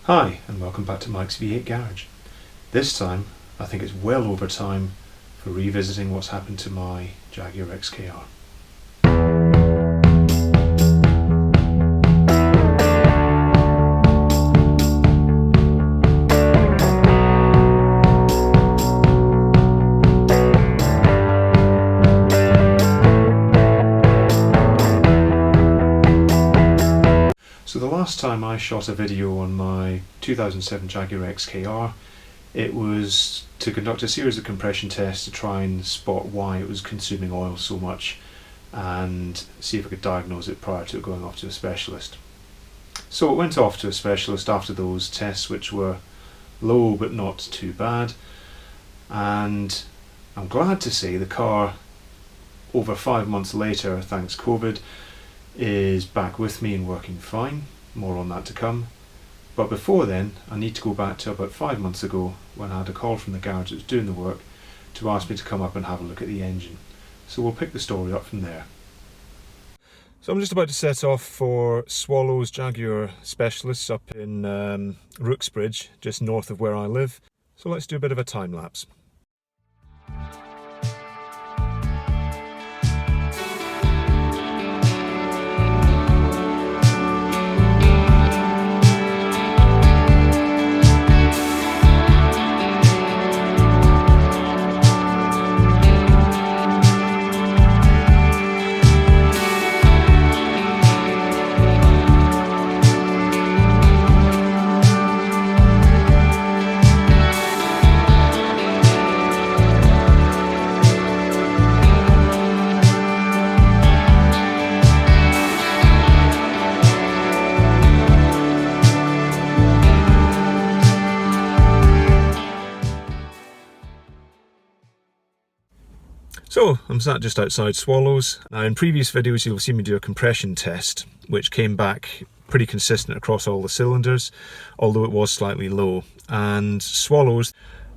Hi and welcome back to Mike's V8 Garage. This time I think it's well over time for revisiting what's happened to my Jaguar XKR. So the last time I shot a video on my 2007 Jaguar XKR, it was to conduct a series of compression tests to try and spot why it was consuming oil so much and see if I could diagnose it prior to it going off to a specialist. So it went off to a specialist after those tests, which were low but not too bad, and I'm glad to say the car, over 5 months later, thanks COVID, is back with me and working fine. More on that to come. But before then, I need to go back to about 5 months ago when I had a call from the garage that was doing the work to ask me to come up and have a look at the engine. So we'll pick the story up from there. So I'm just about to set off for Swallows Jaguar specialists up in Rooksbridge, just north of where I live. So let's do a bit of a time lapse. So I'm sat just outside Swallows. Now in previous videos you'll see me do a compression test, which came back pretty consistent across all the cylinders, although it was slightly low. And Swallows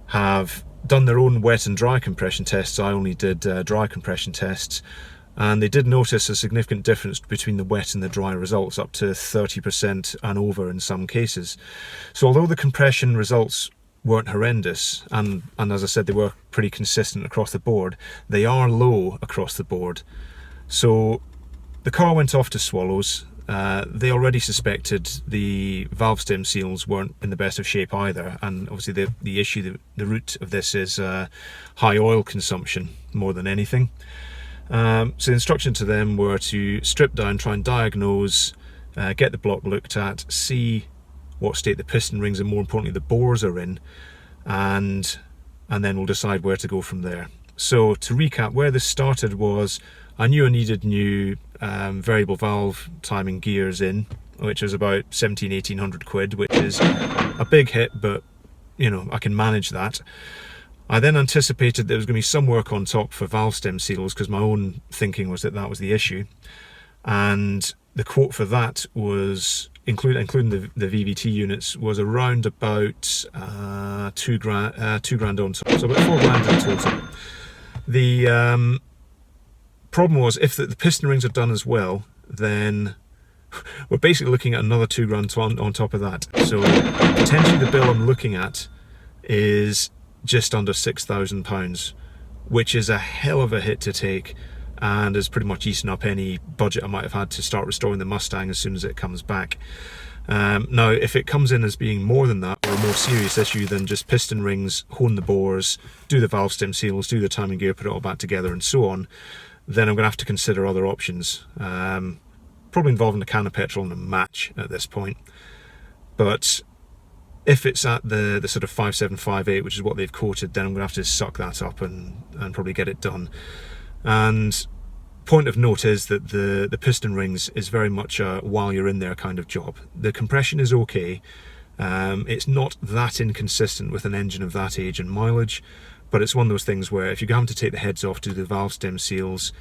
have done their own wet and dry compression tests. I only did dry compression tests, and they did notice a significant difference between the wet and the dry results, up to 30% and over in some cases. So although the compression results weren't horrendous, and as I said, they were pretty consistent across the board, they are low across the board. So the car went off to Swallows. They already suspected the valve stem seals weren't in the best of shape either, and obviously the issue, the root of this is high oil consumption more than anything. So the instruction to them were to strip down, try and diagnose, get the block looked at, see what state the piston rings and more importantly the bores are in, and then we'll decide where to go from there. So to recap, where this started was I knew I needed new variable valve timing gears in, which was about 1800 quid, which is a big hit, but you know, I can manage that. I then anticipated there was going to be some work on top for valve stem seals, because my own thinking was that that was the issue, and the quote for that was, including the VVT units, was around about $2 grand on top, so about $4 grand in total. The problem was, if the piston rings are done as well, then we're basically looking at another $2 grand on top of that. So potentially the bill I'm looking at is just under £6,000, which is a hell of a hit to take, and has pretty much eaten up any budget I might have had to start restoring the Mustang as soon as it comes back. Now, if it comes in as being more than that, or a more serious issue than just piston rings, hone the bores, do the valve stem seals, do the timing gear, put it all back together and so on, then I'm going to have to consider other options. Probably involving a can of petrol and a match at this point. But if it's at the sort of 5758, which is what they've quoted, then I'm going to have to suck that up and probably get it done. And point of note is that the piston rings is very much a while you're in there kind of job. The compression is okay. It's not that inconsistent with an engine of that age and mileage, but it's one of those things where if you're having to take the heads off, do the valve stem seals,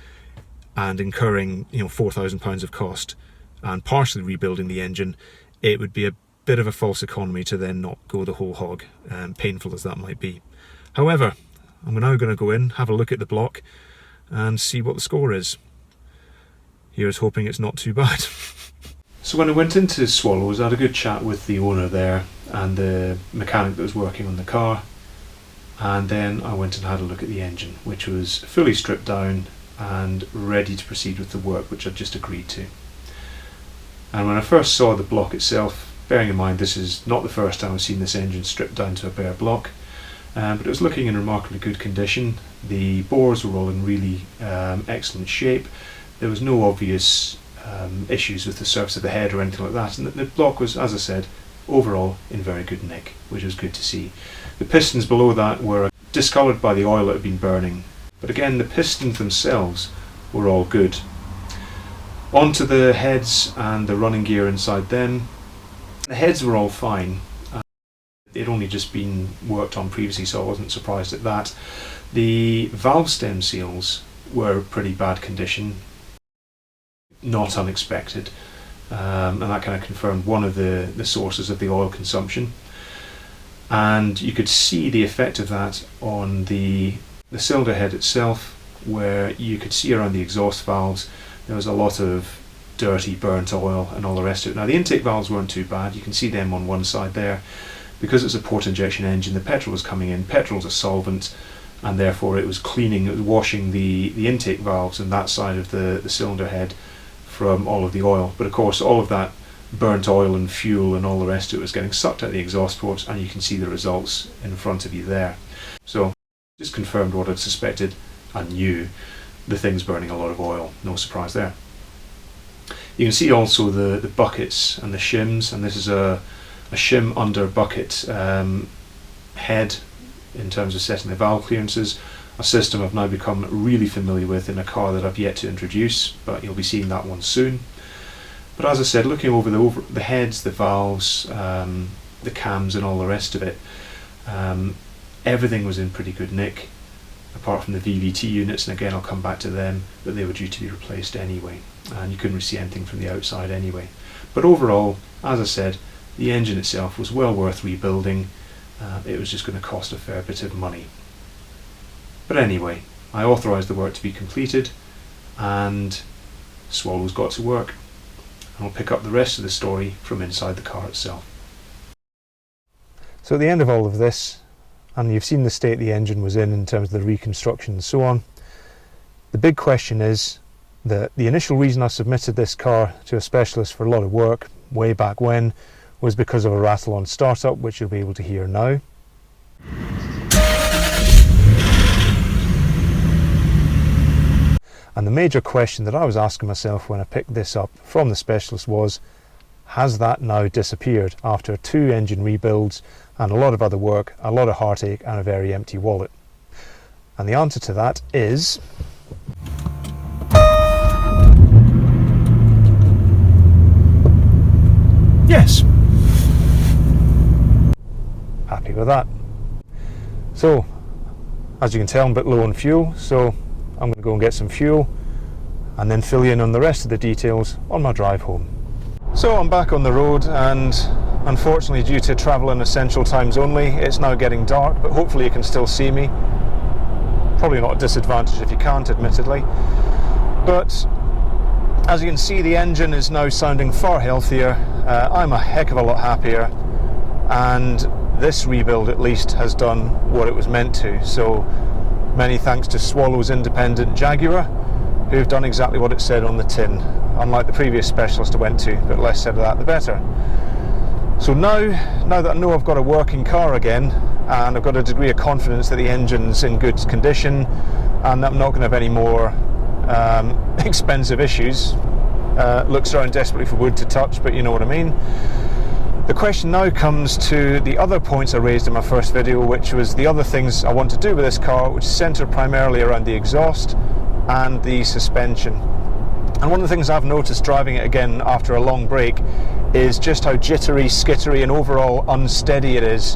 and incurring, you know, £4,000 of cost and partially rebuilding the engine, it would be a bit of a false economy to then not go the whole hog, painful as that might be. However, I'm now going to go in, have a look at the block, and see what the score is. Here's hoping it's not too bad. So when I went into Swallows, I had a good chat with the owner there and the mechanic that was working on the car, and then I went and had a look at the engine, which was fully stripped down and ready to proceed with the work which I'd just agreed to. And when I first saw the block itself, bearing in mind this is not the first time I've seen this engine stripped down to a bare block, but it was looking in remarkably good condition. The bores were all in really excellent shape. There was no obvious issues with the surface of the head or anything like that, and the block was, as I said, overall in very good nick, which was good to see. The pistons below that were discoloured by the oil that had been burning, but again the pistons themselves were all good. Onto the heads and the running gear inside them. The heads were all fine. They'd only just been worked on previously, so I wasn't surprised at that. The valve stem seals were pretty bad condition, not unexpected, and that kind of confirmed one of the sources of the oil consumption. And you could see the effect of that on the cylinder head itself, where you could see around the exhaust valves there was a lot of dirty burnt oil and all the rest of it. Now the intake valves weren't too bad, you can see them on one side there. Because it's a port injection engine, the petrol was coming in. Petrol's a solvent, and therefore it was cleaning, it was washing the intake valves and that side of the cylinder head from all of the oil. But of course all of that burnt oil and fuel and all the rest of it was getting sucked out the exhaust ports, and you can see the results in front of you there. So just confirmed what I'd suspected and knew. The thing's burning a lot of oil, no surprise there. You can see also the buckets and the shims, and this is a shim under bucket head in terms of setting the valve clearances, a system I've now become really familiar with in a car that I've yet to introduce, but you'll be seeing that one soon. But as I said, looking over the heads, the valves, the cams and all the rest of it, everything was in pretty good nick, apart from the VVT units, and again I'll come back to them, but they were due to be replaced anyway, and you couldn't really see anything from the outside anyway. But overall, as I said, the engine itself was well worth rebuilding. It was just going to cost a fair bit of money. But anyway, I authorised the work to be completed, and Swallows got to work. And I'll pick up the rest of the story from inside the car itself. So at the end of all of this, and you've seen the state the engine was in terms of the reconstruction and so on, the big question is that the initial reason I submitted this car to a specialist for a lot of work way back when was because of a rattle on startup, which you'll be able to hear now. And the major question that I was asking myself when I picked this up from the specialist was, has that now disappeared after 2 engine rebuilds and a lot of other work, a lot of heartache and a very empty wallet? And the answer to that is yes. Happy with that. So, as you can tell, I'm a bit low on fuel, so I'm going to go and get some fuel and then fill you in on the rest of the details on my drive home. So I'm back on the road, and unfortunately due to travel in essential times only, it's now getting dark, but hopefully you can still see me. Probably not a disadvantage if you can't, admittedly. But as you can see, the engine is now sounding far healthier. I'm a heck of a lot happier, and this rebuild at least has done what it was meant to. So many thanks to Swallows Independent Jaguar, who've done exactly what it said on the tin, unlike the previous specialist I went to, but less said of that the better. So now that I know I've got a working car again, and I've got a degree of confidence that the engine's in good condition and that I'm not going to have any more expensive issues, looks around desperately for wood to touch, but you know what I mean. The question now comes to the other points I raised in my first video, which was the other things I want to do with this car, which centre primarily around the exhaust and the suspension. And one of the things I've noticed driving it again after a long break is just how jittery, skittery and overall unsteady it is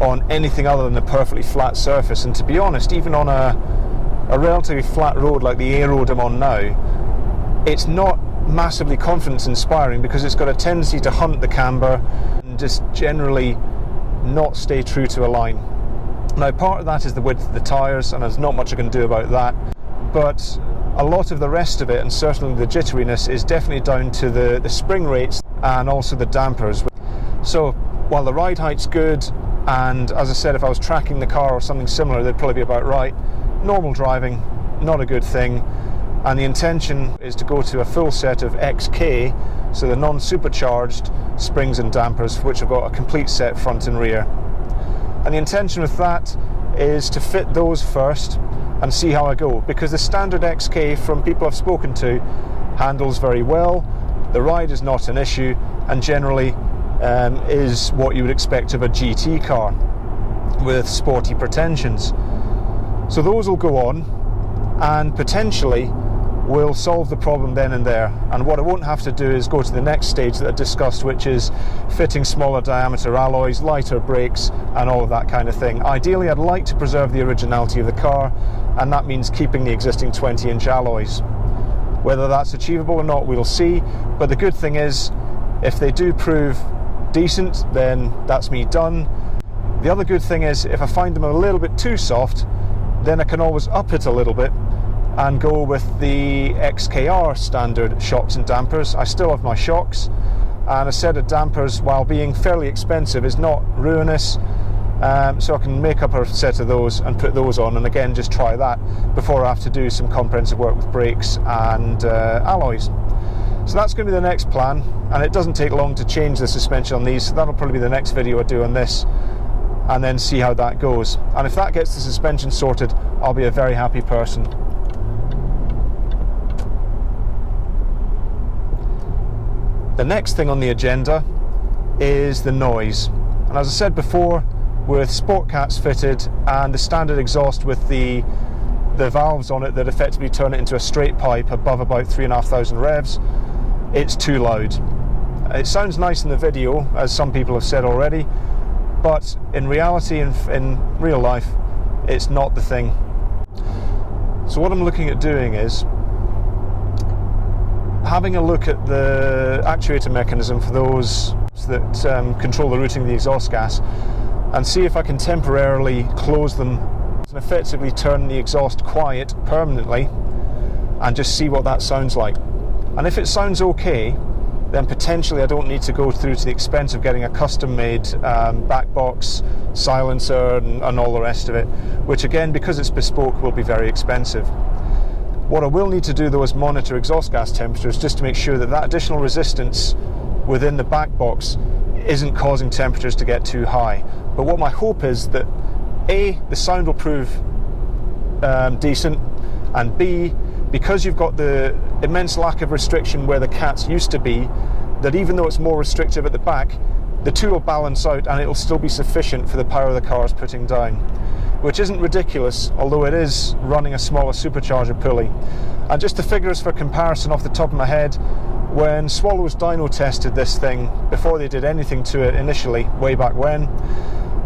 on anything other than a perfectly flat surface. And to be honest, even on a relatively flat road like the A road I'm on now, it's not massively confidence inspiring, because it's got a tendency to hunt the camber and just generally not stay true to a line. Now part of that is the width of the tyres, and there's not much I can do about that, but A lot of the rest of it, and certainly the jitteriness, is definitely down to the spring rates and also the dampers. So while the ride height's good, and as I said, if I was tracking the car or something similar, they'd probably be about right. Normal driving, not a good thing. And the intention is to go to a full set of XK, so the non-supercharged springs and dampers, which have got a complete set front and rear. And the intention with that is to fit those first and see how I go, because the standard XK, from people I've spoken to, handles very well, the ride is not an issue, and generally is what you would expect of a GT car with sporty pretensions. So those will go on, and potentially will solve the problem then and there. And what I won't have to do is go to the next stage that I discussed, which is fitting smaller diameter alloys, lighter brakes, and all of that kind of thing. Ideally, I'd like to preserve the originality of the car, and that means keeping the existing 20-inch alloys. Whether that's achievable or not, we'll see. But the good thing is, if they do prove decent, then that's me done. The other good thing is, if I find them a little bit too soft, then I can always up it a little bit and go with the XKR standard shocks and dampers. I still have my shocks, and a set of dampers, while being fairly expensive, is not ruinous, so I can make up a set of those and put those on, and again just try that before I have to do some comprehensive work with brakes and alloys. So that's going to be the next plan, and it doesn't take long to change the suspension on these, so that'll probably be the next video I do on this, and then see how that goes. And if that gets the suspension sorted, I'll be a very happy person. The next thing on the agenda is the noise. And as I said before, with sport cats fitted and the standard exhaust with the valves on it that effectively turn it into a straight pipe above about 3,500 revs, it's too loud. It sounds nice in the video, as some people have said already, but in reality, in real life, it's not the thing. So what I'm looking at doing is having a look at the actuator mechanism for those that control the routing of the exhaust gas, and see if I can temporarily close them and effectively turn the exhaust quiet permanently, and just see what that sounds like. And if it sounds okay, then potentially I don't need to go through to the expense of getting a custom-made back box, silencer, and all the rest of it, which again, because it's bespoke, will be very expensive. What I will need to do though is monitor exhaust gas temperatures, just to make sure that that additional resistance within the back box isn't causing temperatures to get too high. But what my hope is that A, the sound will prove decent, and B, because you've got the immense lack of restriction where the cats used to be, that even though it's more restrictive at the back, the two will balance out and it'll still be sufficient for the power the car is putting down, which isn't ridiculous, although it is running a smaller supercharger pulley. And just the figures for comparison off the top of my head, when Swallows dyno tested this thing, before they did anything to it initially, way back when,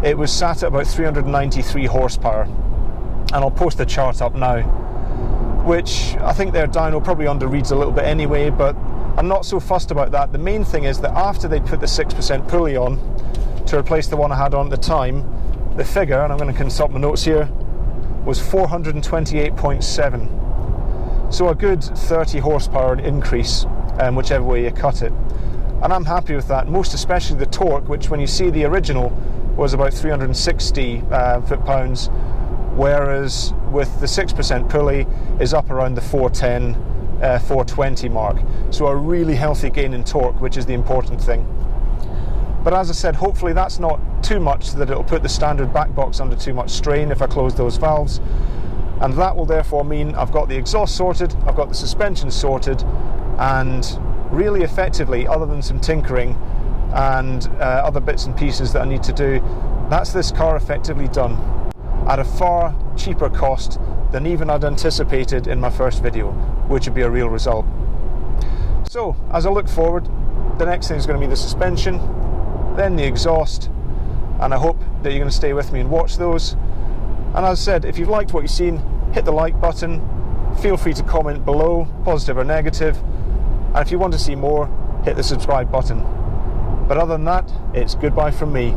it was sat at about 393 horsepower. And I'll post the chart up now, which I think their dyno probably underreads a little bit anyway, but I'm not so fussed about that. The main thing is that after they put the 6% pulley on to replace the one I had on at the time, the figure, and I'm going to consult my notes here, was 428.7. So a good 30 horsepower increase, whichever way you cut it. And I'm happy with that, most especially the torque, which when you see the original was about 360 foot-pounds, whereas with the 6% pulley is up around the 410, 420 mark. So a really healthy gain in torque, which is the important thing. But as I said, hopefully that's not too much, so that it'll put the standard back box under too much strain if I close those valves. And that will therefore mean I've got the exhaust sorted, I've got the suspension sorted, and really effectively, other than some tinkering and other bits and pieces that I need to do, that's this car effectively done at a far cheaper cost than even I'd anticipated in my first video, which would be a real result. So as I look forward, the next thing is going to be the suspension, then the exhaust, and I hope that you're going to stay with me and watch those. And as I said, if you've liked what you've seen, hit the like button, feel free to comment below, positive or negative, and if you want to see more, hit the subscribe button. But other than that, it's goodbye from me.